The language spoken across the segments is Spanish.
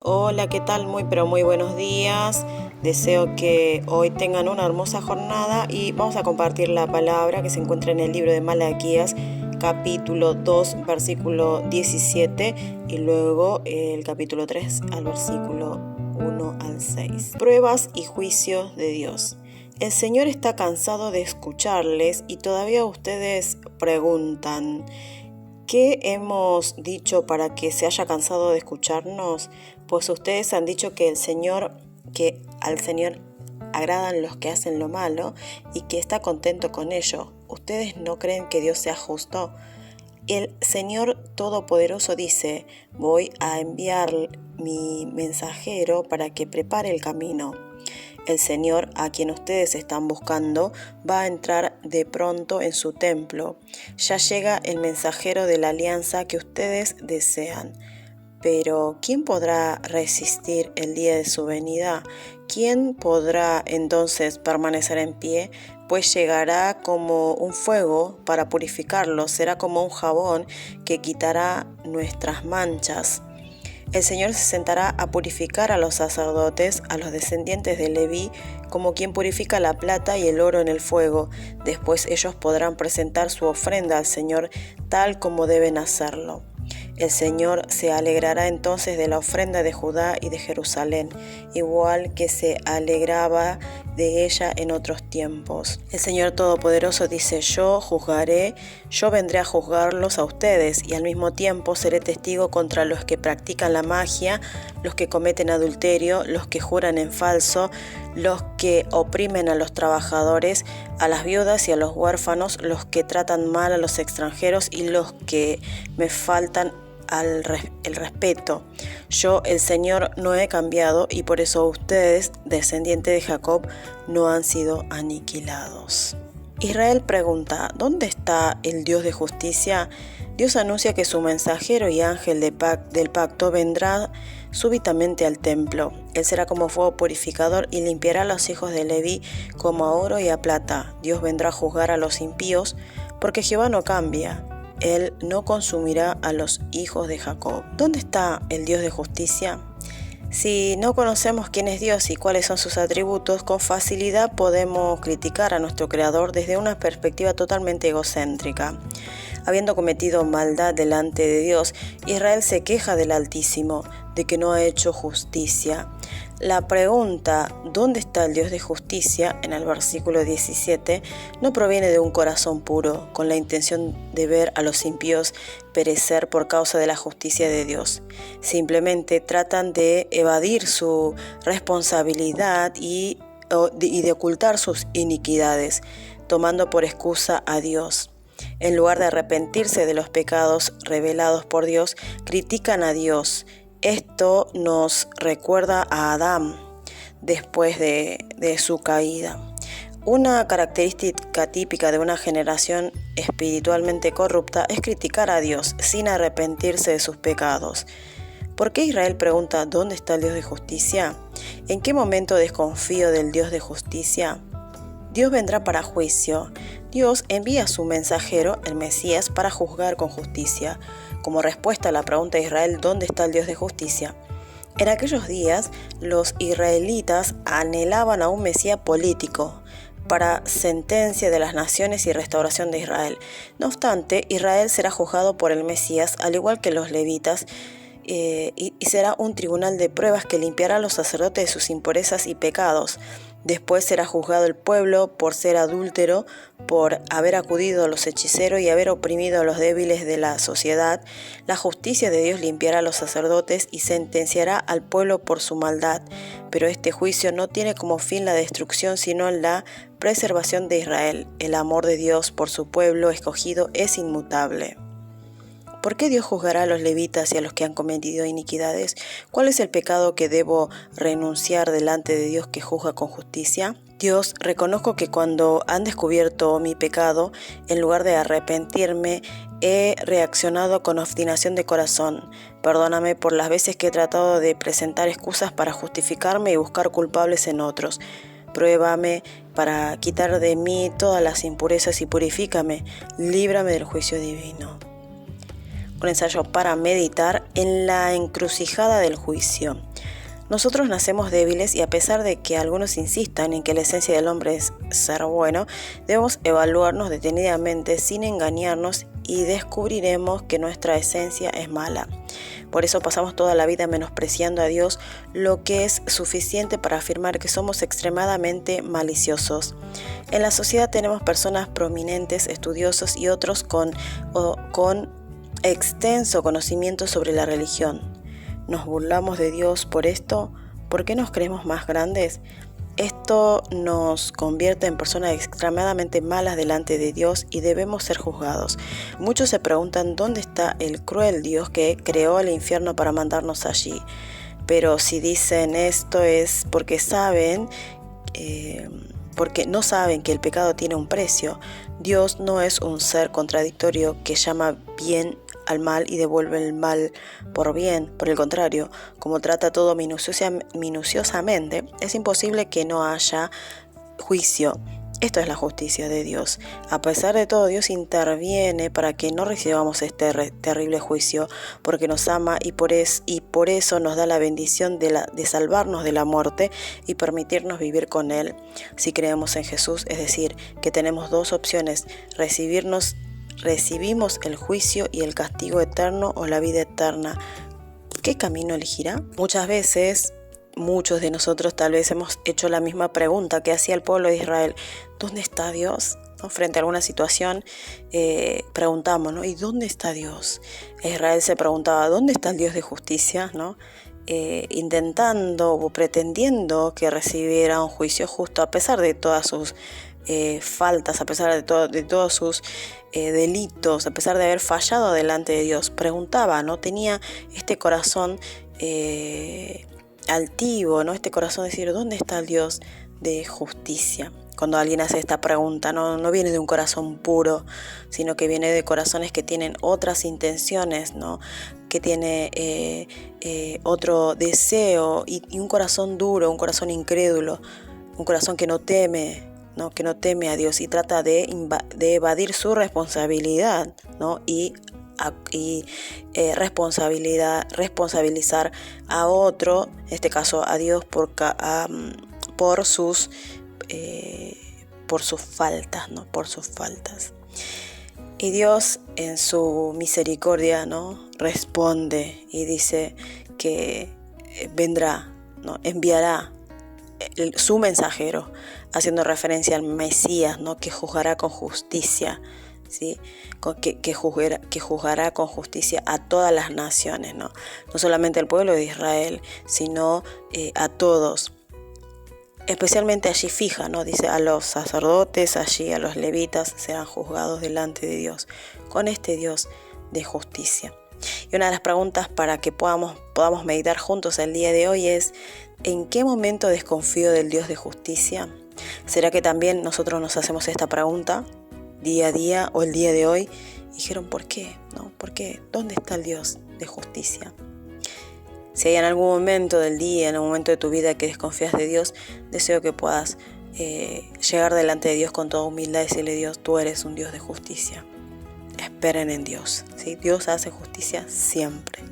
Hola, ¿qué tal? Muy pero muy buenos días. Deseo que hoy tengan una hermosa jornada y vamos a compartir la palabra que se encuentra en el libro de Malaquías, capítulo 2, versículo 17 y luego el capítulo 3 al versículo 1 al 6. Pruebas y juicios de Dios. El Señor está cansado de escucharles y todavía ustedes preguntan: ¿qué hemos dicho para que se haya cansado de escucharnos? Pues ustedes han dicho que al Señor agradan los que hacen lo malo y que está contento con ello. ¿Ustedes no creen que Dios sea justo? El Señor Todopoderoso dice: voy a enviar mi mensajero para que prepare el camino. El Señor, a quien ustedes están buscando, va a entrar de pronto en su templo. Ya llega el mensajero de la alianza que ustedes desean. Pero ¿quién podrá resistir el día de su venida? ¿Quién podrá entonces permanecer en pie? Pues llegará como un fuego para purificarlo, será como un jabón que quitará nuestras manchas. El Señor se sentará a purificar a los sacerdotes, a los descendientes de Leví, como quien purifica la plata y el oro en el fuego. Después ellos podrán presentar su ofrenda al Señor tal como deben hacerlo. El Señor se alegrará entonces de la ofrenda de Judá y de Jerusalén, igual que se alegraba de ella en otros tiempos. El Señor Todopoderoso dice: yo juzgaré, yo vendré a juzgarlos a ustedes, y al mismo tiempo seré testigo contra los que practican la magia, los que cometen adulterio, los que juran en falso, los que oprimen a los trabajadores, a las viudas y a los huérfanos, los que tratan mal a los extranjeros y los que me faltan el respeto. Yo, el Señor, no he cambiado, y por eso ustedes, descendientes de Jacob, no han sido aniquilados. Israel pregunta: ¿dónde está el Dios de justicia? Dios anuncia que su mensajero y ángel del pacto vendrá súbitamente al templo. Él será como fuego purificador y limpiará a los hijos de Leví como a oro y a plata. Dios vendrá a juzgar a los impíos, porque Jehová no cambia. Él no consumirá a los hijos de Jacob. ¿Dónde está el Dios de justicia? Si no conocemos quién es Dios y cuáles son sus atributos, con facilidad podemos criticar a nuestro Creador desde una perspectiva totalmente egocéntrica. Habiendo cometido maldad delante de Dios, Israel se queja del Altísimo, de que no ha hecho justicia. La pregunta ¿dónde está el Dios de justicia? En el versículo 17 no proviene de un corazón puro, con la intención de ver a los impíos perecer por causa de la justicia de Dios. Simplemente tratan de evadir su responsabilidad y de ocultar sus iniquidades, tomando por excusa a Dios. En lugar de arrepentirse de los pecados revelados por Dios, critican a Dios. Esto nos recuerda a Adán después de su caída. Una característica típica de una generación espiritualmente corrupta es criticar a Dios sin arrepentirse de sus pecados. ¿Por qué Israel pregunta dónde está el Dios de justicia? ¿En qué momento desconfío del Dios de justicia? Dios vendrá para juicio. Dios envía a su mensajero, el Mesías, para juzgar con justicia. Como respuesta a la pregunta de Israel, ¿dónde está el Dios de justicia? En aquellos días, los israelitas anhelaban a un Mesías político para sentencia de las naciones y restauración de Israel. No obstante, Israel será juzgado por el Mesías, al igual que los levitas, y será un tribunal de pruebas que limpiará a los sacerdotes de sus impurezas y pecados. Después será juzgado el pueblo por ser adúltero, por haber acudido a los hechiceros y haber oprimido a los débiles de la sociedad. La justicia de Dios limpiará a los sacerdotes y sentenciará al pueblo por su maldad. Pero este juicio no tiene como fin la destrucción, sino la preservación de Israel. El amor de Dios por su pueblo escogido es inmutable. ¿Por qué Dios juzgará a los levitas y a los que han cometido iniquidades? ¿Cuál es el pecado que debo renunciar delante de Dios que juzga con justicia? Dios, reconozco que cuando han descubierto mi pecado, en lugar de arrepentirme, he reaccionado con obstinación de corazón. Perdóname por las veces que he tratado de presentar excusas para justificarme y buscar culpables en otros. Pruébame para quitar de mí todas las impurezas y purifícame. Líbrame del juicio divino. un ensayo para meditar en la encrucijada del juicio. Nosotros nacemos débiles y a pesar de que algunos insistan en que la esencia del hombre es ser bueno, debemos evaluarnos detenidamente sin engañarnos y descubriremos que nuestra esencia es mala. Por eso pasamos toda la vida menospreciando a Dios, lo que es suficiente para afirmar que somos extremadamente maliciosos. En la sociedad tenemos personas prominentes, estudiosos y otros con extenso conocimiento sobre la religión. ¿Nos burlamos de Dios por esto? ¿Por qué nos creemos más grandes? Esto nos convierte en personas extremadamente malas delante de Dios y debemos ser juzgados. Muchos se preguntan dónde está el cruel Dios que creó el infierno para mandarnos allí. Pero si dicen esto es porque no saben que el pecado tiene un precio. Dios no es un ser contradictorio que llama bien al mal y devuelve el mal por bien. Por el contrario, como trata todo minuciosamente, es imposible que no haya juicio. Esto es la justicia de Dios. A pesar de todo, Dios interviene para que no recibamos este terrible juicio, porque nos ama y por eso nos da la bendición de salvarnos de la muerte y permitirnos vivir con Él. Si creemos en Jesús, es decir, que tenemos dos opciones: recibimos el juicio y el castigo eterno o la vida eterna. ¿Qué camino elegirá? Muchas veces, muchos de nosotros tal vez hemos hecho la misma pregunta que hacía el pueblo de Israel: ¿dónde está Dios? ¿No? Frente a alguna situación preguntamos, ¿no? ¿Y dónde está Dios? Israel se preguntaba: ¿dónde está el Dios de justicia? ¿No? Intentando o pretendiendo que recibiera un juicio justo a pesar de todas sus faltas, a pesar de todos sus delitos, a pesar de haber fallado delante de Dios. Preguntaba, ¿no? Tenía este corazón altivo, ¿no? Este corazón de decir: ¿dónde está el Dios de justicia? Cuando alguien hace esta pregunta, no viene de un corazón puro, sino que viene de corazones que tienen otras intenciones, ¿no? Que tiene otro deseo y un corazón duro, un corazón incrédulo, un corazón que no teme, ¿no? Que no teme a Dios y trata de evadir su responsabilidad, ¿no? Y responsabilizar a otro, en este caso a Dios, por sus faltas, ¿no? Por sus faltas. Y Dios en su misericordia, ¿no? Responde y dice que vendrá, ¿no? Enviará su mensajero, haciendo referencia al Mesías, ¿no? Que juzgará con justicia, ¿sí? Que juzgará con justicia a todas las naciones, ¿no? No solamente al pueblo de Israel, sino a todos. Especialmente allí fija, ¿no? Dice: a los sacerdotes, allí a los levitas serán juzgados delante de Dios, con este Dios de justicia. Y una de las preguntas para que podamos meditar juntos el día de hoy es: ¿en qué momento desconfío del Dios de justicia? ¿Será que también nosotros nos hacemos esta pregunta día a día o el día de hoy? Y dijeron: ¿por qué? ¿No? ¿Por qué? ¿Dónde está el Dios de justicia? Si hay en algún momento del día, en algún momento de tu vida que desconfías de Dios, deseo que puedas llegar delante de Dios con toda humildad y decirle: Dios, tú eres un Dios de justicia. Esperen en Dios, ¿sí? Dios hace justicia siempre.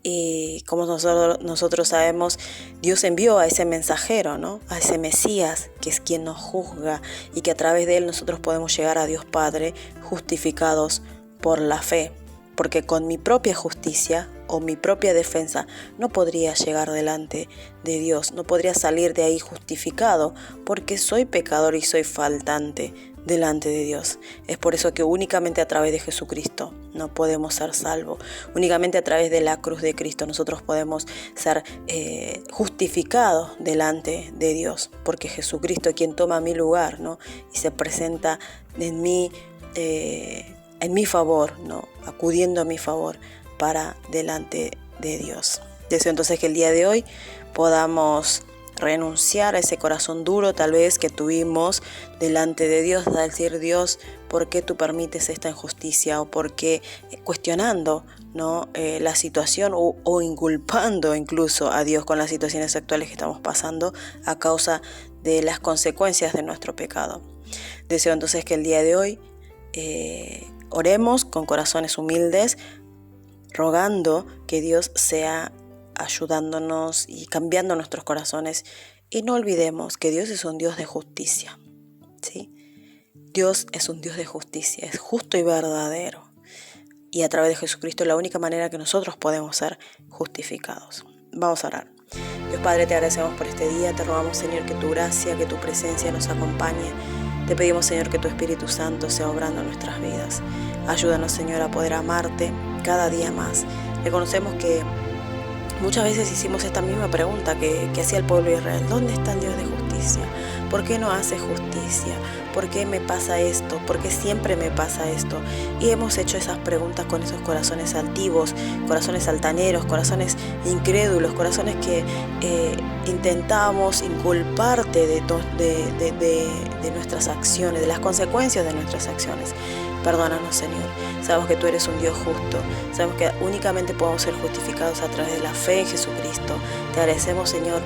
Y como nosotros sabemos, Dios envió a ese mensajero, ¿no? A ese Mesías, que es quien nos juzga y que a través de él nosotros podemos llegar a Dios Padre justificados por la fe. Porque con mi propia justicia o mi propia defensa no podría llegar delante de Dios, no podría salir de ahí justificado, porque soy pecador y soy faltante delante de Dios. Es por eso que únicamente a través de Jesucristo no podemos ser salvos. Únicamente a través de la cruz de Cristo nosotros podemos ser justificados delante de Dios, porque Jesucristo es quien toma mi lugar, ¿no? Y se presenta en mi favor, ¿no? Acudiendo a mi favor para delante de Dios. Deseo entonces que el día de hoy podamos renunciar a ese corazón duro tal vez que tuvimos delante de Dios, a decir: Dios, ¿por qué tú permites esta injusticia? O por qué, cuestionando, ¿no? La situación o inculpando incluso a Dios con las situaciones actuales que estamos pasando a causa de las consecuencias de nuestro pecado. Deseo entonces que el día de hoy oremos con corazones humildes rogando que Dios sea ayudándonos y cambiando nuestros corazones. Y no olvidemos que Dios es un Dios de justicia, ¿sí? Dios es un Dios de justicia, es justo y verdadero. Y a través de Jesucristo es la única manera que nosotros podemos ser justificados. Vamos a orar. Dios Padre, te agradecemos por este día. Te rogamos, Señor, que tu gracia, que tu presencia nos acompañe. Te pedimos, Señor, que tu Espíritu Santo sea obrando en nuestras vidas. Ayúdanos, Señor, a poder amarte cada día más. Reconocemos que muchas veces hicimos esta misma pregunta que hacía el pueblo de Israel. ¿Dónde está el Dios de justicia? ¿Por qué no hace justicia? ¿Por qué me pasa esto? ¿Por qué siempre me pasa esto? Y hemos hecho esas preguntas con esos corazones altivos, corazones altaneros, corazones incrédulos, corazones que intentamos inculparte de nuestras acciones, de las consecuencias de nuestras acciones. Perdónanos, Señor. Sabemos que tú eres un Dios justo. Sabemos que únicamente podemos ser justificados a través de la fe en Jesucristo. Te agradecemos, Señor,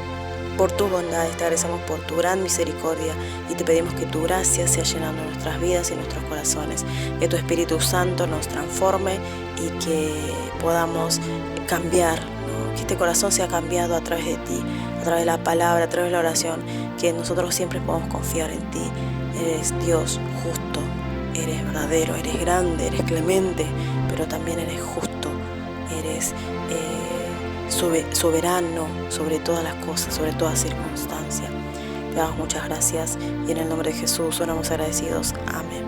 por tu bondad, te agradecemos por tu gran misericordia y te pedimos que tu gracia sea llenando nuestras vidas y nuestros corazones, que tu Espíritu Santo nos transforme y que podamos cambiar, ¿no? Que este corazón sea cambiado a través de ti, a través de la palabra, a través de la oración, que nosotros siempre podamos confiar en ti. Eres Dios justo, eres verdadero, eres grande, eres clemente, pero también eres justo, eres soberano sobre todas las cosas, sobre toda circunstancia. Te damos muchas gracias y en el nombre de Jesús oramos agradecidos. Amén.